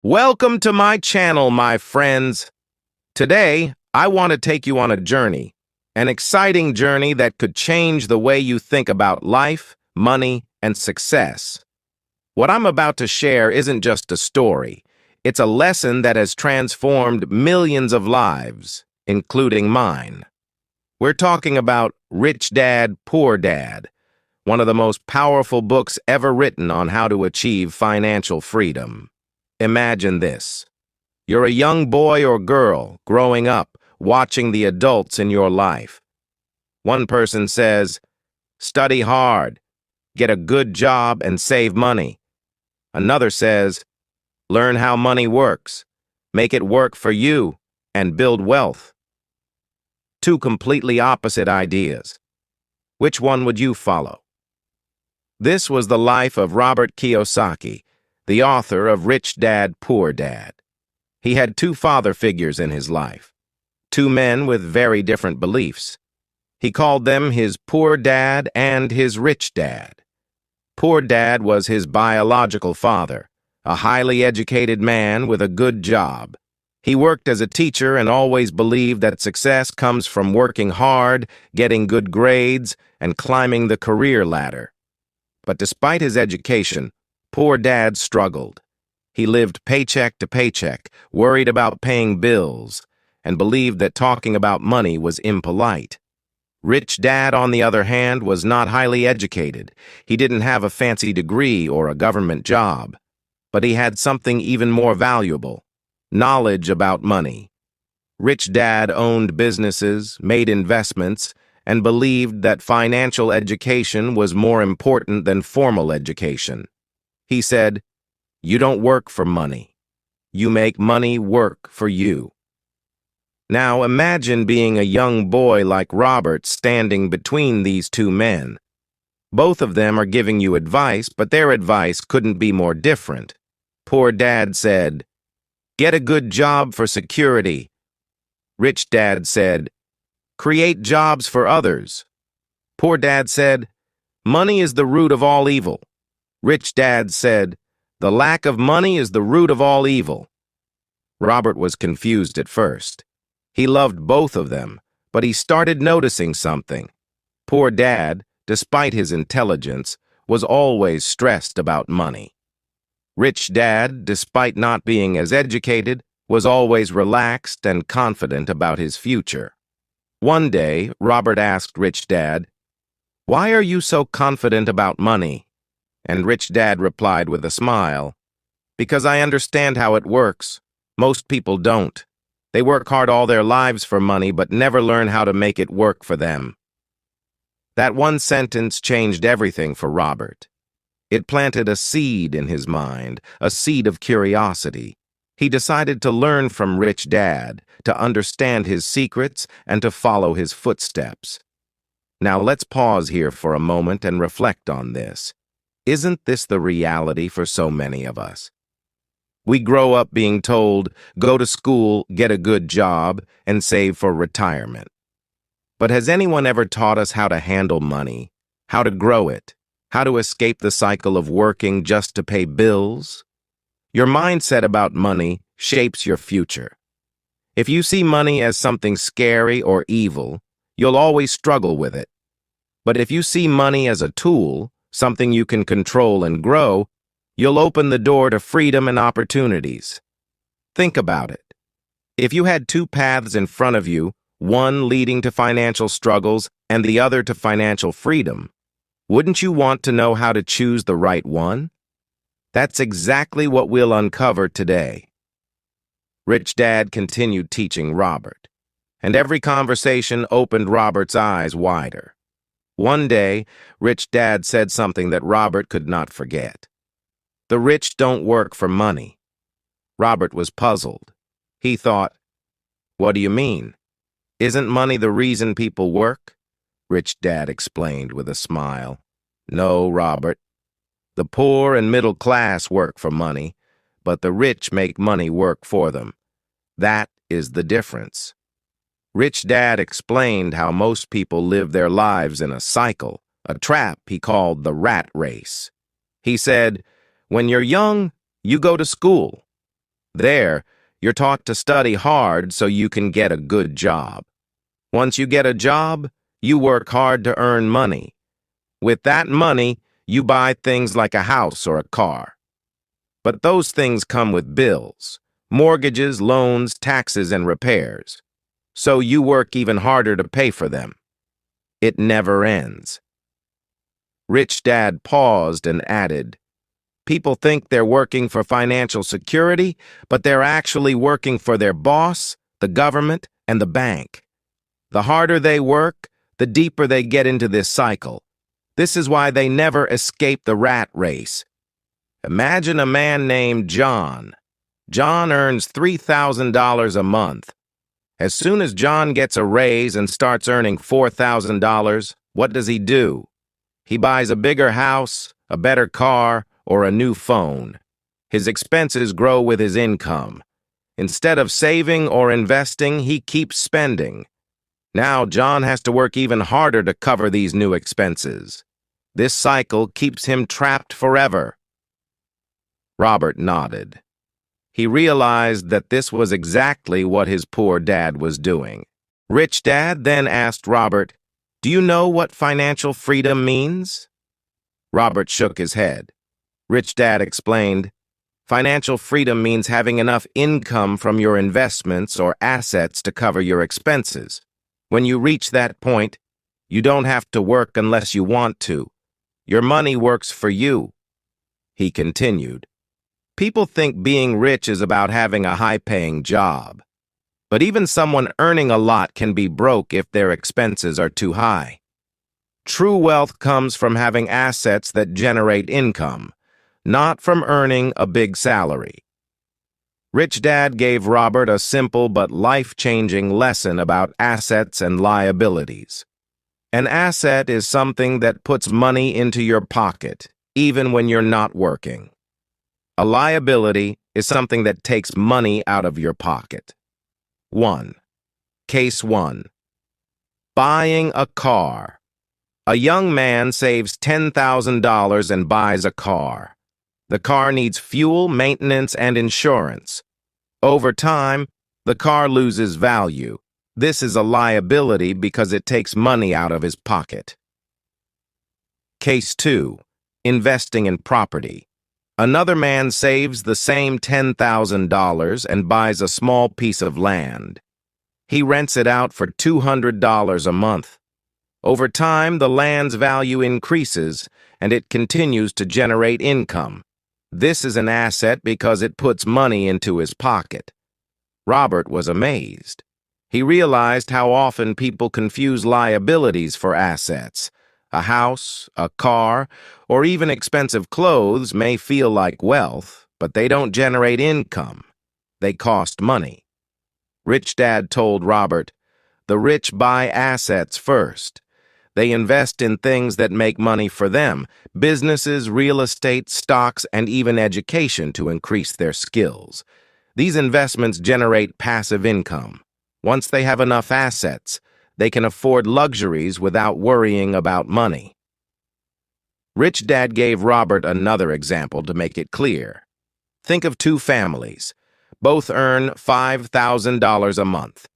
Welcome to my channel, my friends. Today, I want to take you on a journey, an exciting journey that could change the way you think about life, money, and success. What I'm about to share isn't just a story. It's a lesson that has transformed millions of lives, including mine. We're talking about Rich Dad, Poor Dad, one of the most powerful books ever written on how to achieve financial freedom. Imagine this. You're a young boy or girl growing up, watching the adults in your life. One person says, study hard, get a good job, and save money. Another says, learn how money works, make it work for you, and build wealth. Two completely opposite ideas. Which one would you follow? This was the life of Robert Kiyosaki, the author of Rich Dad, Poor Dad. He had two father figures in his life, two men with very different beliefs. He called them his poor dad and his rich dad. Poor Dad was his biological father, a highly educated man with a good job. He worked as a teacher and always believed that success comes from working hard, getting good grades, and climbing the career ladder. But despite his education, Poor Dad struggled. He lived paycheck to paycheck, worried about paying bills, and believed that talking about money was impolite. Rich Dad, on the other hand, was not highly educated. He didn't have a fancy degree or a government job. But he had something even more valuable: knowledge about money. Rich Dad owned businesses, made investments, and believed that financial education was more important than formal education. He said, "You don't work for money. You make money work for you." Now imagine being a young boy like Robert standing between these two men. Both of them are giving you advice, but their advice couldn't be more different. Poor Dad said, "Get a good job for security." Rich Dad said, "Create jobs for others." Poor Dad said, "Money is the root of all evil." Rich Dad said, "The lack of money is the root of all evil." Robert was confused at first. He loved both of them, but he started noticing something. Poor Dad, despite his intelligence, was always stressed about money. Rich Dad, despite not being as educated, was always relaxed and confident about his future. One day, Robert asked Rich Dad, "Why are you so confident about money?" And Rich Dad replied with a smile, "Because I understand how it works. Most people don't. They work hard all their lives for money, but never learn how to make it work for them." That one sentence changed everything for Robert. It planted a seed in his mind, a seed of curiosity. He decided to learn from Rich Dad, to understand his secrets, and to follow his footsteps. Now let's pause here for a moment and reflect on this. Isn't this the reality for so many of us? We grow up being told, go to school, get a good job, and save for retirement. But has anyone ever taught us how to handle money, how to grow it, how to escape the cycle of working just to pay bills? Your mindset about money shapes your future. If you see money as something scary or evil, you'll always struggle with it. But if you see money as a tool, something you can control and grow, you'll open the door to freedom and opportunities. Think about it. If you had two paths in front of you, one leading to financial struggles and the other to financial freedom, wouldn't you want to know how to choose the right one? That's exactly what we'll uncover today. Rich Dad continued teaching Robert, and every conversation opened Robert's eyes wider. One day, Rich Dad said something that Robert could not forget. "The rich don't work for money." Robert was puzzled. He thought, "What do you mean? Isn't money the reason people work?" Rich Dad explained with a smile. "No, Robert. The poor and middle class work for money, but the rich make money work for them. That is the difference." Rich Dad explained how most people live their lives in a cycle, a trap he called the rat race. He said, "When you're young, you go to school. There, you're taught to study hard so you can get a good job. Once you get a job, you work hard to earn money. With that money, you buy things like a house or a car. But those things come with bills, mortgages, loans, taxes, and repairs. So you work even harder to pay for them. It never ends. Rich Dad paused and added, "People think they're working for financial security, but they're actually working for their boss, the government, and the bank. The harder they work, the deeper they get into this cycle. This is why they never escape the rat race. Imagine a man named John. John earns $3,000 a month. As soon as John gets a raise and starts earning $4,000, what does he do? He buys a bigger house, a better car, or a new phone. His expenses grow with his income. Instead of saving or investing, he keeps spending. Now John has to work even harder to cover these new expenses. This cycle keeps him trapped forever." Robert nodded. He realized that this was exactly what his poor dad was doing. Rich Dad then asked Robert, "Do you know what financial freedom means?" Robert shook his head. Rich Dad explained, "Financial freedom means having enough income from your investments or assets to cover your expenses. When you reach that point, you don't have to work unless you want to. Your money works for you." He continued, "People think being rich is about having a high-paying job. But even someone earning a lot can be broke if their expenses are too high. True wealth comes from having assets that generate income, not from earning a big salary." Rich Dad gave Robert a simple but life-changing lesson about assets and liabilities. An asset is something that puts money into your pocket, even when you're not working. A liability is something that takes money out of your pocket. 1. Case 1. Buying a car. A young man saves $10,000 and buys a car. The car needs fuel, maintenance, and insurance. Over time, the car loses value. This is a liability because it takes money out of his pocket. Case 2. Investing in property. Another man saves the same $10,000 and buys a small piece of land. He rents it out for $200 a month. Over time, the land's value increases, and it continues to generate income. This is an asset because it puts money into his pocket. Robert was amazed. He realized how often people confuse liabilities for assets. A house, a car, or even expensive clothes may feel like wealth, but they don't generate income. They cost money. Rich Dad told Robert, "The rich buy assets first. They invest in things that make money for them, businesses, real estate, stocks, and even education to increase their skills. These investments generate passive income. Once they have enough assets, they can afford luxuries without worrying about money." Rich Dad gave Robert another example to make it clear. Think of two families. Both earn $5,000 a month.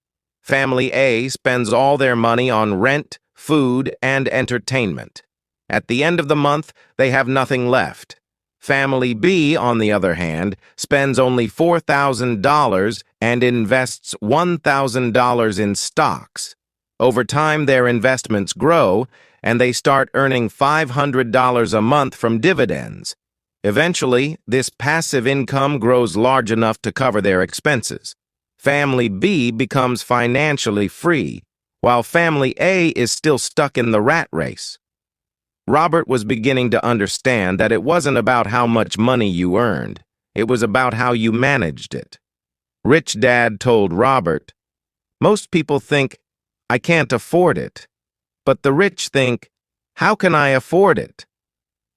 Family A spends all their money on rent, food, and entertainment. At the end of the month, they have nothing left. Family B, on the other hand, spends only $4,000 and invests $1,000 in stocks. Over time, their investments grow, and they start earning $500 a month from dividends. Eventually, this passive income grows large enough to cover their expenses. Family B becomes financially free, while Family A is still stuck in the rat race. Robert was beginning to understand that it wasn't about how much money you earned. It was about how you managed it. Rich Dad told Robert, "Most people think, 'I can't afford it.' But the rich think, 'How can I afford it?'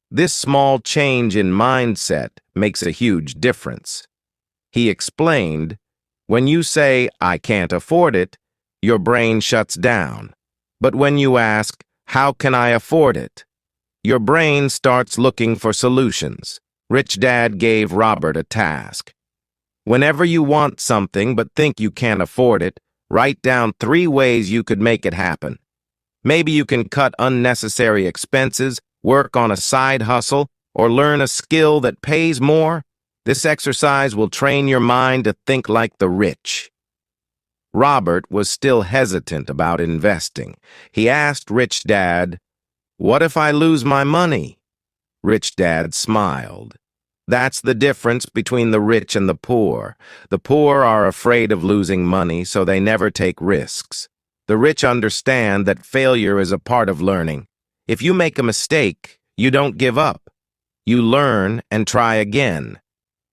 This small change in mindset makes a huge difference." He explained, "When you say, 'I can't afford it,' your brain shuts down. But when you ask, 'How can I afford it?' your brain starts looking for solutions." Rich Dad gave Robert a task. Whenever you want something but think you can't afford it, write down 3 ways you could make it happen. Maybe you can cut unnecessary expenses, work on a side hustle, or learn a skill that pays more. This exercise will train your mind to think like the rich. Robert was still hesitant about investing. He asked Rich Dad, "What if I lose my money?" Rich Dad smiled. That's the difference between the rich and the poor. The poor are afraid of losing money, so they never take risks. The rich understand that failure is a part of learning. If you make a mistake, you don't give up. You learn and try again.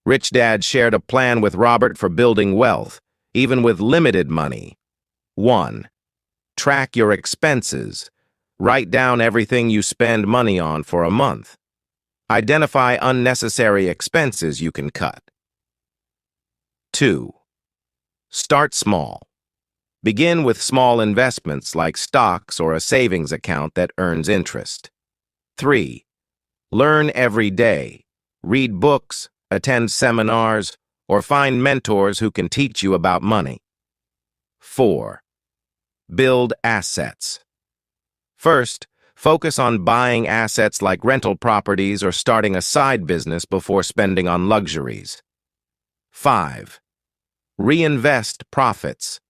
Rich Dad shared a plan with Robert for building wealth, even with limited money. 1. Track your expenses. Write down everything you spend money on for a month. Identify unnecessary expenses you can cut. 2. Start small. Begin with small investments like stocks or a savings account that earns interest. 3. Learn every day. Read books, attend seminars, or find mentors who can teach you about money. 4. Build assets. First, focus on buying assets like rental properties or starting a side business before spending on luxuries. 5. Reinvest profits.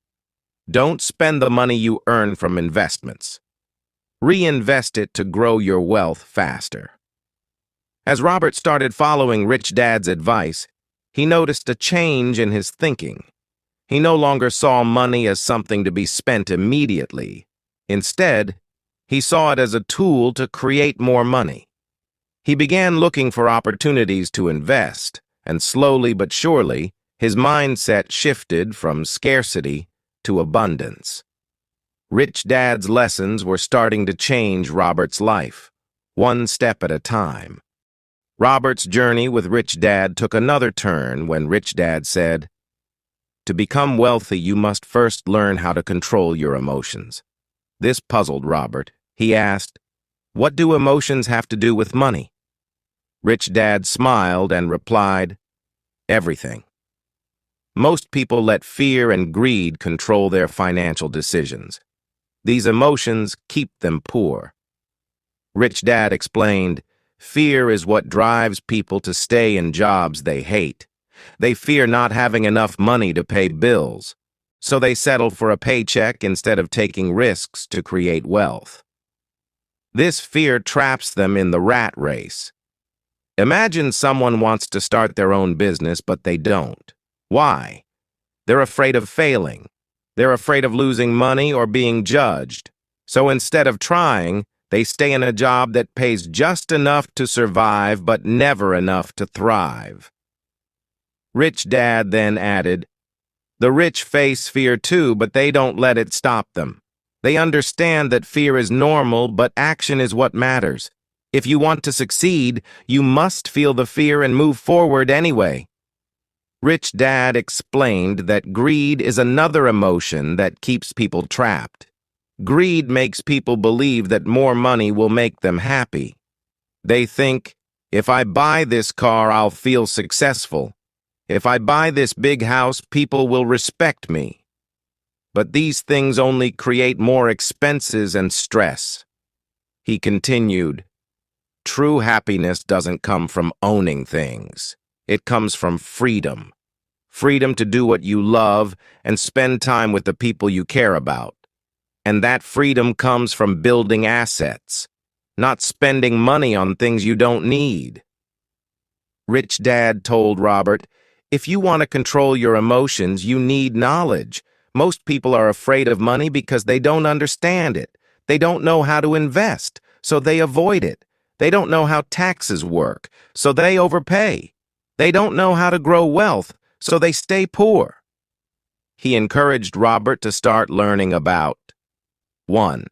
Don't spend the money you earn from investments. Reinvest it to grow your wealth faster. As Robert started following Rich Dad's advice, he noticed a change in his thinking. He no longer saw money as something to be spent immediately. Instead, he saw it as a tool to create more money. He began looking for opportunities to invest, and slowly but surely, his mindset shifted from scarcity to abundance. Rich Dad's lessons were starting to change Robert's life, one step at a time. Robert's journey with Rich Dad took another turn when Rich Dad said, "To become wealthy, you must first learn how to control your emotions." This puzzled Robert. He asked, "What do emotions have to do with money?" Rich Dad smiled and replied, "Everything." Most people let fear and greed control their financial decisions. These emotions keep them poor. Rich Dad explained, "Fear is what drives people to stay in jobs they hate. They fear not having enough money to pay bills, so they settle for a paycheck instead of taking risks to create wealth. This fear traps them in the rat race. Imagine someone wants to start their own business, but they don't. Why? They're afraid of failing. They're afraid of losing money or being judged. So instead of trying, they stay in a job that pays just enough to survive, but never enough to thrive." Rich Dad then added, "The rich face fear too, but they don't let it stop them. They understand that fear is normal, but action is what matters. If you want to succeed, you must feel the fear and move forward anyway." Rich Dad explained that greed is another emotion that keeps people trapped. Greed makes people believe that more money will make them happy. They think, if I buy this car, I'll feel successful. If I buy this big house, people will respect me. But these things only create more expenses and stress. He continued, "True happiness doesn't come from owning things. It comes from freedom. Freedom to do what you love and spend time with the people you care about. And that freedom comes from building assets, not spending money on things you don't need." Rich Dad told Robert, "If you want to control your emotions, you need knowledge. Most people are afraid of money because they don't understand it. They don't know how to invest, so they avoid it. They don't know how taxes work, so they overpay. They don't know how to grow wealth, so they stay poor." He encouraged Robert to start learning about 1.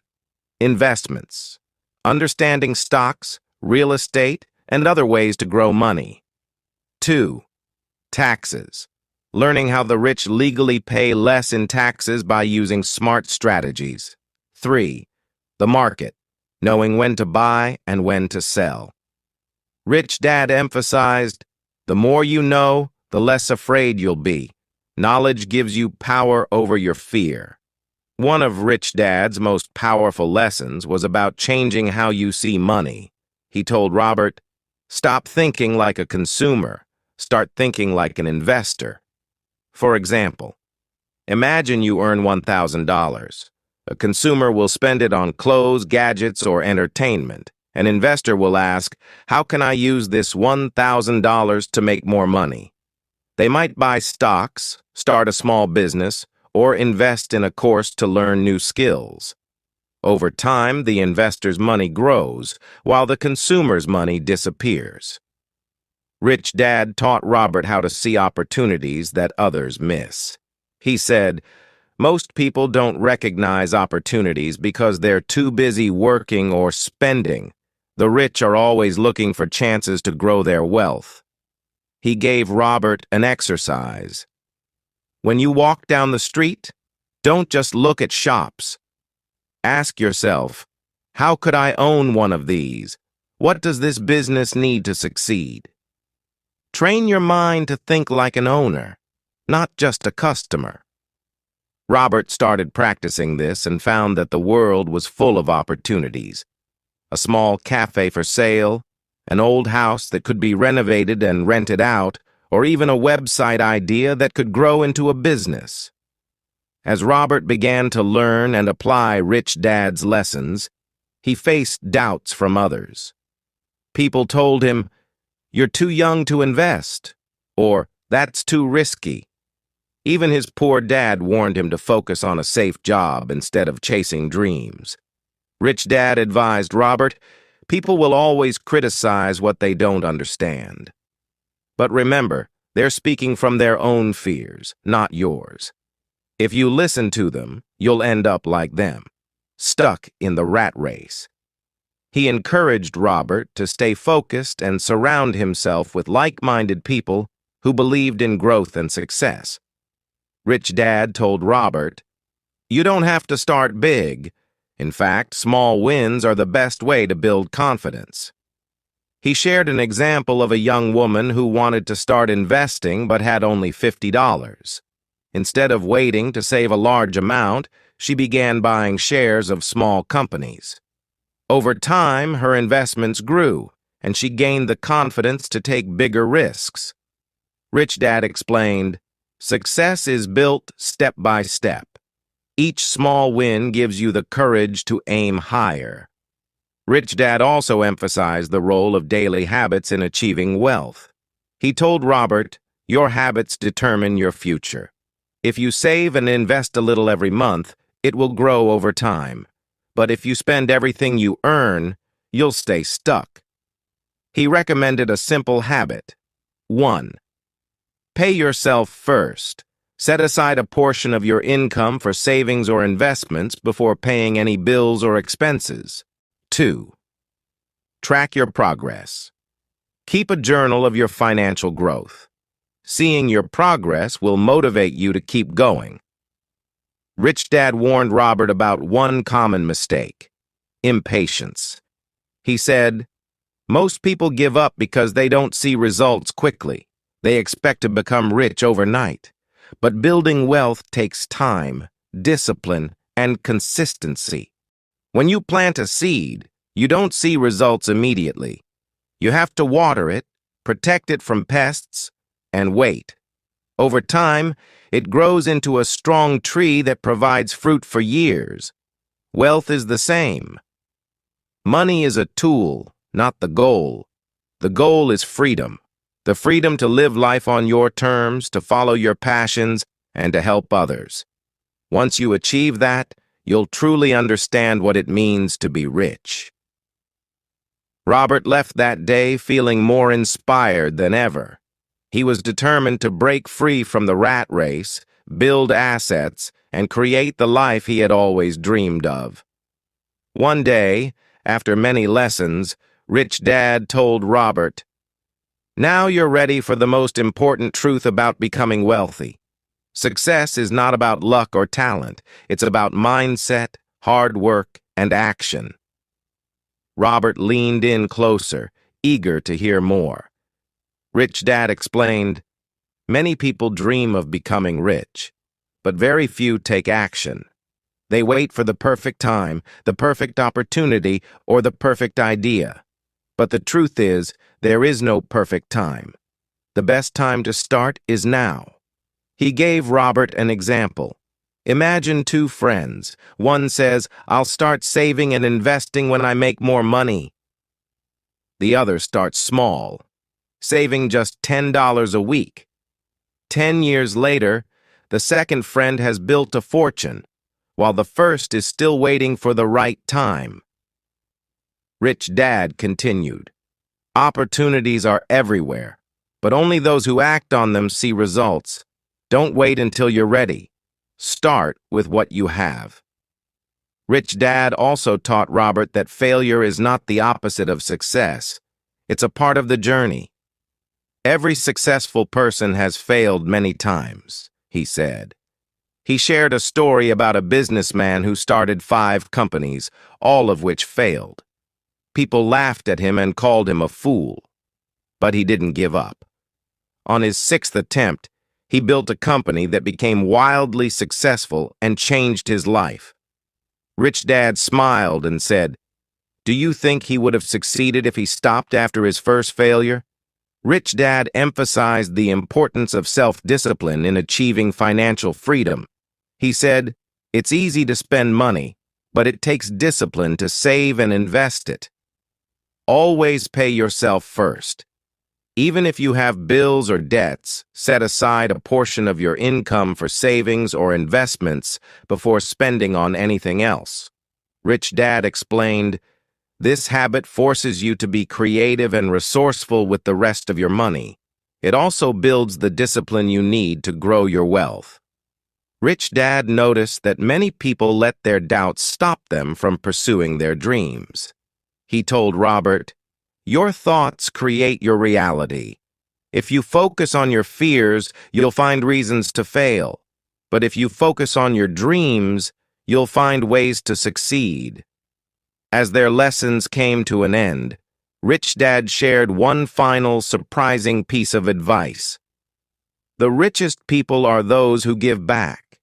Investments. Understanding stocks, real estate, and other ways to grow money. 2. Taxes. Learning how the rich legally pay less in taxes by using smart strategies. 3. The market. Knowing when to buy and when to sell. Rich Dad emphasized, "The more you know, the less afraid you'll be. Knowledge gives you power over your fear. One of Rich Dad's most powerful lessons was about changing how you see money. He told Robert, "Stop thinking like a consumer. Start thinking like an investor." For example, imagine you earn $1,000. A consumer will spend it on clothes, gadgets, or entertainment. An investor will ask, "How can I use this $1,000 to make more money?" They might buy stocks, start a small business, or invest in a course to learn new skills. Over time, the investor's money grows, while the consumer's money disappears. Rich Dad taught Robert how to see opportunities that others miss. He said, "Most people don't recognize opportunities because they're too busy working or spending. The rich are always looking for chances to grow their wealth." He gave Robert an exercise. When you walk down the street, don't just look at shops. Ask yourself, how could I own one of these? What does this business need to succeed? Train your mind to think like an owner, not just a customer. Robert started practicing this and found that the world was full of opportunities. A small cafe for sale, an old house that could be renovated and rented out, or even a website idea that could grow into a business. As Robert began to learn and apply Rich Dad's lessons, he faced doubts from others. People told him, "You're too young to invest," or "That's too risky." Even his poor dad warned him to focus on a safe job instead of chasing dreams. Rich Dad advised Robert, "People will always criticize what they don't understand. But remember, they're speaking from their own fears, not yours. If you listen to them, you'll end up like them, stuck in the rat race." He encouraged Robert to stay focused and surround himself with like-minded people who believed in growth and success. Rich Dad told Robert, "You don't have to start big. In fact, small wins are the best way to build confidence." He shared an example of a young woman who wanted to start investing but had only $50. Instead of waiting to save a large amount, she began buying shares of small companies. Over time, her investments grew, and she gained the confidence to take bigger risks. Rich Dad explained, "Success is built step by step. Each small win gives you the courage to aim higher." Rich Dad also emphasized the role of daily habits in achieving wealth. He told Robert, "Your habits determine your future. If you save and invest a little every month, it will grow over time. But if you spend everything you earn, you'll stay stuck." He recommended a simple habit. 1. Pay yourself first. Set aside a portion of your income for savings or investments before paying any bills or expenses. 2. Track your progress. Keep a journal of your financial growth. Seeing your progress will motivate you to keep going. Rich Dad warned Robert about one common mistake: impatience. He said, "Most people give up because they don't see results quickly. They expect to become rich overnight. But building wealth takes time, discipline, and consistency. When you plant a seed, you don't see results immediately. You have to water it, protect it from pests, and wait. Over time, it grows into a strong tree that provides fruit for years. Wealth is the same. Money is a tool, not the goal. The goal is freedom. The freedom to live life on your terms, to follow your passions, and to help others. Once you achieve that, you'll truly understand what it means to be rich." Robert left that day feeling more inspired than ever. He was determined to break free from the rat race, build assets, and create the life he had always dreamed of. One day, after many lessons, Rich Dad told Robert, "Now you're ready for the most important truth about becoming wealthy. Success is not about luck or talent. It's about mindset, hard work, and action." Robert leaned in closer, eager to hear more. Rich Dad explained, Many people dream of becoming rich, but very few take action. They wait for the perfect time, the perfect opportunity, or the perfect idea. But the truth is, there is no perfect time. The best time to start is now. He gave Robert an example. Imagine two friends. One says, "I'll start saving and investing when I make more money." The other starts small, saving just $10 a week. 10 years later, the second friend has built a fortune, while the first is still waiting for the right time. Rich Dad continued, "Opportunities are everywhere, but only those who act on them see results. Don't wait until you're ready. Start with what you have." Rich Dad also taught Robert that failure is not the opposite of success. It's a part of the journey. Every successful person has failed many times, he said. He shared a story about a businessman who started 5 companies, all of which failed. People laughed at him and called him a fool. But he didn't give up. On his 6th attempt, he built a company that became wildly successful and changed his life. Rich Dad smiled and said, "Do you think he would have succeeded if he stopped after his first failure?" Rich Dad emphasized the importance of self-discipline in achieving financial freedom. He said, "It's easy to spend money, but it takes discipline to save and invest it. Always pay yourself first. Even if you have bills or debts, set aside a portion of your income for savings or investments before spending on anything else." Rich Dad explained, "This habit forces you to be creative and resourceful with the rest of your money. It also builds the discipline you need to grow your wealth." Rich Dad noticed that many people let their doubts stop them from pursuing their dreams. He told Robert, "Your thoughts create your reality. If you focus on your fears, you'll find reasons to fail. But if you focus on your dreams, you'll find ways to succeed." As their lessons came to an end, Rich Dad shared one final surprising piece of advice. "The richest people are those who give back."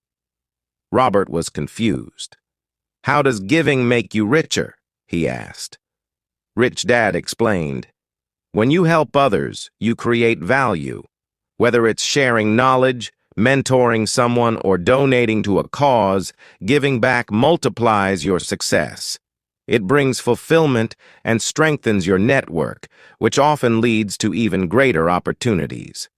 Robert was confused. "How does giving make you richer?" he asked. Rich Dad explained, "When you help others, you create value. Whether it's sharing knowledge, mentoring someone, or donating to a cause, giving back multiplies your success. It brings fulfillment and strengthens your network, which often leads to even greater opportunities."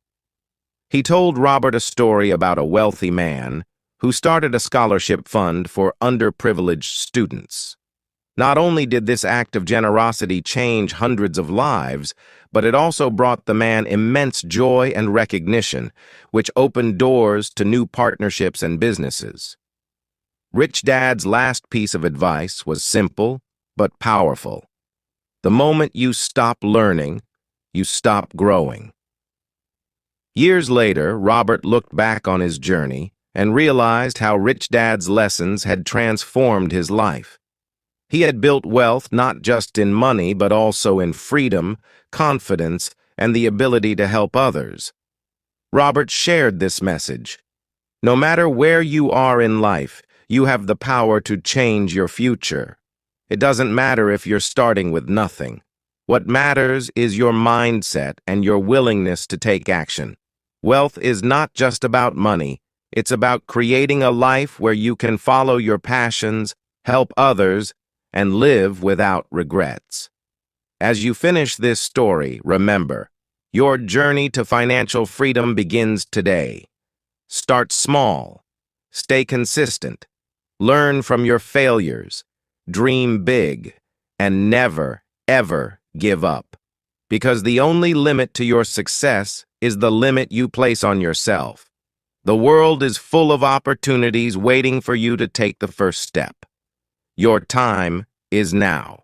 He told Robert a story about a wealthy man who started a scholarship fund for underprivileged students. Not only did this act of generosity change hundreds of lives, but it also brought the man immense joy and recognition, which opened doors to new partnerships and businesses. Rich Dad's last piece of advice was simple but powerful. The moment you stop learning, you stop growing. Years later, Robert looked back on his journey and realized how Rich Dad's lessons had transformed his life. He had built wealth not just in money, but also in freedom, confidence, and the ability to help others. Robert shared this message. No matter where you are in life, you have the power to change your future. It doesn't matter if you're starting with nothing. What matters is your mindset and your willingness to take action. Wealth is not just about money. It's about creating a life where you can follow your passions, help others, and live without regrets. As you finish this story, remember, your journey to financial freedom begins today. Start small, stay consistent, learn from your failures, dream big, and never, ever give up. Because the only limit to your success is the limit you place on yourself. The world is full of opportunities waiting for you to take the first step. Your time is now.